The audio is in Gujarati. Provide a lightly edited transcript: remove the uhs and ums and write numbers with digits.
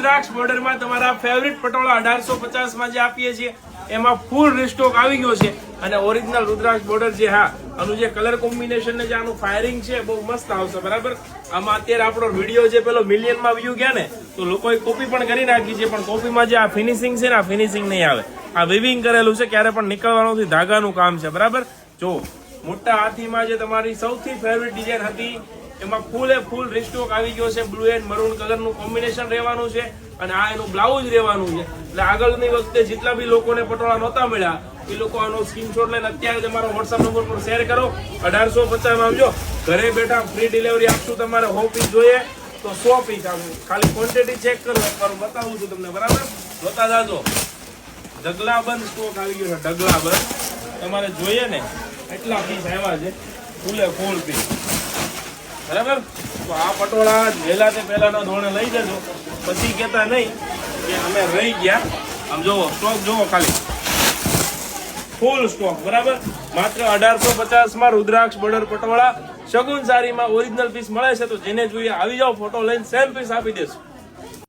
રુદ્રાક્ષ બોર્ડરમાં તમારા ફેવરિટ પટોળા 1850 માં જે આપીએ છીએ એમાં ફૂલ રીસ્ટોક આવી ગયો છે અને ઓરિજિનલ રુદ્રાક્ષ બોર્ડર છે. હા, આનું જે કલર કોમ્બિનેશન ને જે આનું ફાયરિંગ છે બહુ મસ્ત આવશે. બરાબર, આમાં અત્યારે આપણો વિડીયો જે પેલો મિલિયનમાં વ્યૂ ગયા ને તો લોકોએ કોપી પણ કરી નાખી છે, પણ કોપીમાં જે આ ફિનિશિંગ છે ને આ ફિનિશિંગ નહીં આવે. આ વિવિંગ કરેલું છે, ક્યારે પણ નીકળવાનું નથી, ધાગાનું કામ છે. બરાબર, જો મોટા હાથીમાં જે તમારી સૌથી ફેવરિટ ડિઝાઇન હતી એમાં ફૂલ રીસ્ટોક આવી ગયો છે. બ્લુ એન્ડ મરૂન કલરનું કોમ્બિનેશન રહેવાનું છે અને આ એનું બ્લાઉઝ રહેવાનું છે. એટલે આગળની વખતે જેટલા બી લોકોને પટોળા નહોતા મળ્યા એ લોકો આનો સ્ક્રીનશોટ લઈને અત્યારે તમારો વોટ્સઅપ નંબર પર શેર કરો. 1850 માં આવજો, ઘરે બેઠા ફ્રી ડિલિવરી આપશું. તમારે 100 પીસ જોઈએ તો 100 પીસ આપશું. ખાલી ક્વોન્ટિટી ચેક કરો, એકવાર બતાવું છું તમને. બરાબર, જોતા જાજો. ઢગલાબંધ સ્ટોક આવી ગયો છે, ઢગલાબંધ. તમારે જોઈએ ને એટલા પીસ આવ્યા છે, ફૂલ પીસ. બરાબર, તો આ પટોળા વહેલા તે પહેલાના ધોરણે લઈ જજો, પછી કહેતા નહીં કે અમે રહી ગયા. આમ જોવો સ્ટોક જોવો, ખાલી ફૂલ સ્ટોક. બરાબર, માત્ર 1850 માં રુદ્રાક્ષ બોર્ડર પટોળા શગુન સારીમાં ઓરિજિનલ પીસ મળે છે. તો જેને જોઈએ આવી જાઓ, ફોટો લઈને સેમ પીસ આપી દેશું.